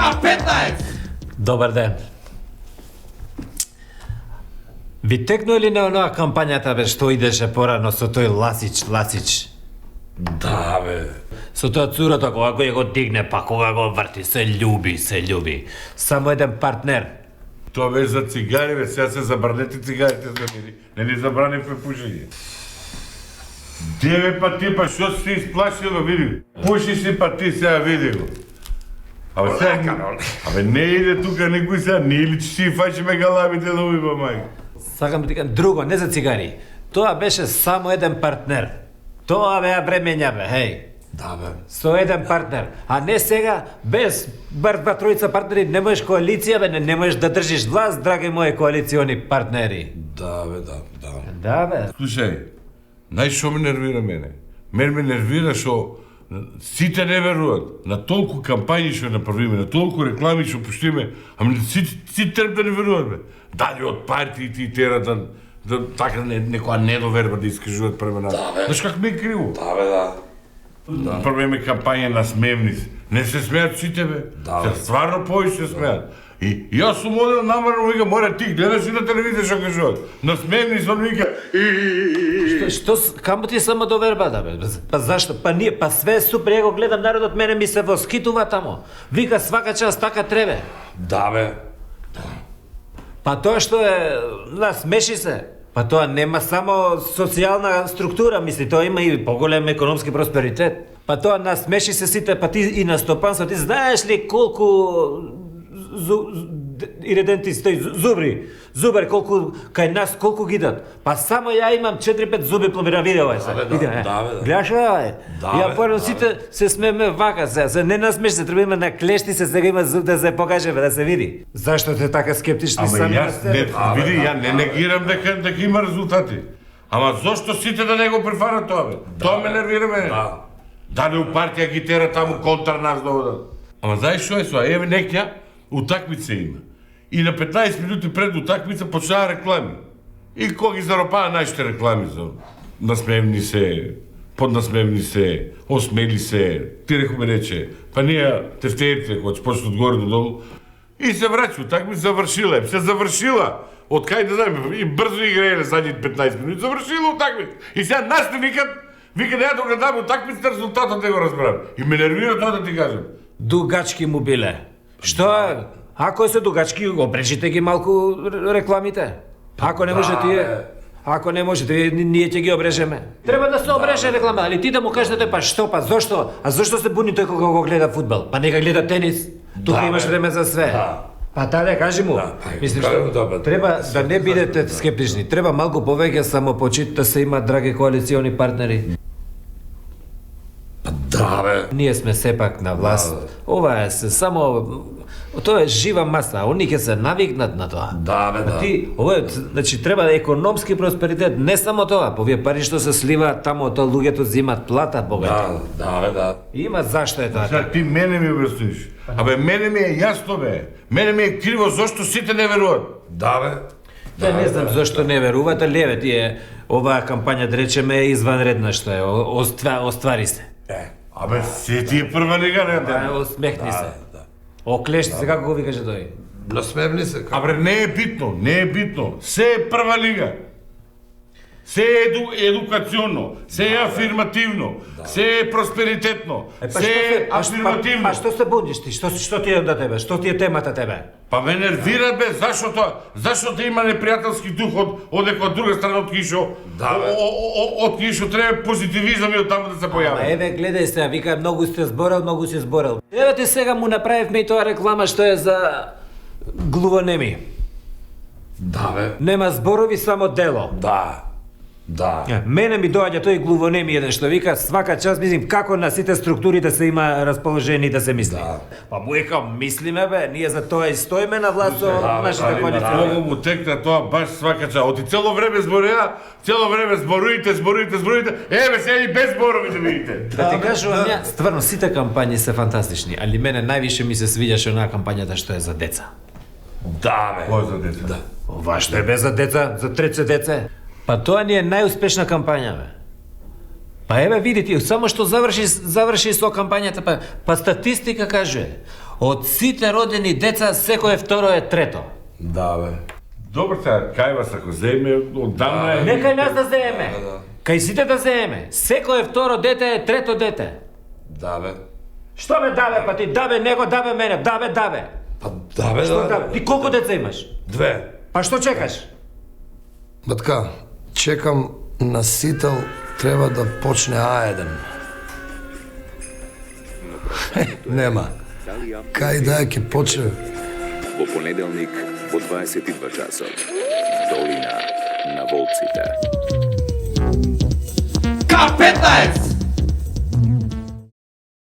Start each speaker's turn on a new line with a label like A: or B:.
A: на 15!
B: Добар ден. Ви текно или не онаа кампањата бе што идеше порано со тој Ласич?
A: Да, бе.
B: Со тоа цурото кога кој го дигне, па кога го врти, се љуби. Само еден партнер.
C: Тоа беше за цигари, бе, сега се забранете цигарите за мири. Не ни забранивме пушење. Деве па ти, па што си исплашил, бе, види. Пуши си, па ти сега види го. Абе, не иде тука никој сега, не или че си фаќиме галабите да убива мајка.
B: Сакам да ти кажам друго, не за цигари. Тоа беше само еден партнер. Тоа беа времења бе, хеј.
A: Да, бе.
B: Со еден партнер, а не сега, без бар два тројца партнери, не можеш коалиција, бе, не можеш да држиш власт, драги мои коалициони партнери.
A: Да, бе, да.
B: Да, бе.
C: Слушај, знаеш што ме нервира мене? Мен ме нервира што сите не веруваат на толку кампањи што направиме, на толку реклами што пуштиме, ами сите треба да не веруваат, бе. Дали од партиите и тера да така некоја недоверба да искажуваат према нас.
A: Да, бе.
C: Знаеш как ме е криво?
A: Да, бе, да.
C: Правиме кампања на смевни. Не се смеат сите, бе.
A: Да,
C: Се
A: бе.
C: стварно повеќе се смеат. И јас сум одел намерно, вика, мора ти гледаш и на телевизија што кажуваат. На смевни се вика
B: Што камо ти само доверба да бе? Па зашто? Па ние, па све е супер, ја го гледам народот, мене ми се воскитува тамо. Вика свака час така требе.
A: Да, бе.
B: Па тоа што е, смеши се. Па тоа нема само социјална структура, мисли, тоа има и поголем економски просперитет. Па тоа насмеши се сите, па ти и на стопанство, ти знаеш ли колку иреденти стои зубри, колку кај нас колку ги дат. Па само ја имам 4-5 зуби пломбира, видео е се.
A: Да, бе, да, бе.
B: Гледаш бе?
A: Да,
B: Ја
A: бе,
B: порано
A: да,
B: сите се смееме вака се не насмеши се, треба има на клешти се, сега има зуб да се покаже, бе, да се види. Зашто те така скептични
C: Ама
B: сами на
C: јас
B: себе?
C: не, види, ја не негирам дека има резултати. Ама зошто сите да не го префарат тоа, бе? Тоа ме нервира мене.
A: Да.
C: Дали у партија ги тера таму контра нас да одат. Ама знаеш што е тоа? Еве некја утакмица има. И на 15 минути пред утакмица почнаа реклами. И кога ги заропаа нашите реклами за насмевни се, поднасмевни се, осмели се, ти рекоме рече, па ние тефтерите кога ќе почнат горе до долу, и се враќа, утакмица завршила, се завршила. Од кај да знаеме, и брзо играеле задните 15 минути, завршила утакмица. И сега нас не викат ја да гледам утакмицата, резултатот не го разбрам. И ме нервира тоа да ти кажам.
B: Дугачки му биле. Што е? Ако се дугачки, обрежите ги малку рекламите. Ако не може тие, ако не може тие, ние ќе ги обрежеме. Треба да се обреже реклама, али ти да му кажете па што, па зошто? А зошто се буни тој кога го гледа фудбал? Па нека гледа тенис. Тука имаш време за све. Па таде кажи му. Мислиш што треба да не бидете скептични. Треба малку повеќе самопочит да се има драги коалициони партнери.
A: Да, бе.
B: Ние сме сепак на власт. Ова е се само тоа е жива маса, они ќе се навикнат на тоа.
A: Да, бе, да.
B: Ти, ова е, значи треба да економски просперитет, не само тоа, по овие пари што се сливаат тамо, тоа луѓето земат плата богати.
A: Да, бе, да.
B: Има зашто е тоа.
C: Сега ти мене ми обясниш. Абе, мене ми е јасно, бе. Мене ми е криво зошто сите не веруваат.
A: Да, бе.
B: Ја не знам зошто не верувате, леве тие, оваа кампања да речеме е изванредна што е, оствари се.
C: Абе, се ти е прва лига, не?
B: Осмехни се. Оклешти се, како го викаше тој?
A: Насмевни се.
C: Абе, не е битно. Се е прва лига. Се е едукационно, се е афирмативно, се е просперитетно, се е афирмативно.
B: Па што се буниш ти? Што ти е да тебе? Што ти е темата тебе?
C: Па ме нервира, бе, зашто тоа? Зашто те има непријателски дух од некоја друга страна од кишо?
A: Да, бе.
C: Од кишо треба позитивизам и од таму да се
B: Ама
C: појави.
B: еве, гледај се, вика, многу сте зборел. Еве ти сега му направивме и тоа реклама што е за глувонеми.
A: Да, бе.
B: Нема зборови, само дело.
A: Да. Да.
B: Мене ми доаѓа тој глувонеми еден што вика свака час, мислим, како на сите структури да се има расположени да се мисли.
A: Да.
B: Па му екам, мислиме бе, ние за тоа и стоиме на власт со нашите коалиции.
C: Многу му текна тоа баш свака час. Оти цело време збореа, цело време зборуите. Еве се и без зборови да видите.
B: Да ти кажувам, ја, стварно сите кампањи се фантастични, али мене највише ми се свиѓаше онаа кампањата што е за деца.
A: Да, бе.
C: Кој за деца?
A: Да.
B: Ова што е бе за деца, за треце деце. Па тоа ни е најуспешна кампања, бе. Па еве видите, само што заврши со кампањата, па статистика кажува. Од сите родени деца, секое второ е трето.
A: Да, бе.
C: Добро сега, кај вас ако земе, одамна е...
B: Некај нас да земе. Кај сите да земе. Секое второ дете е трето дете.
A: Да, бе.
B: Што бе да бе, па ти да бе, него да бе мене, да бе, да бе.
A: Па да, бе,
B: Што да
A: да.
B: бе? Ти колку деца имаш?
A: 2.
B: Па што чекаш?
A: Батка, чекам на сител, треба да почне А1. Нема. Кај да ќе почне?
D: Во понеделник во 22 часот. Долина на волците.
A: К15!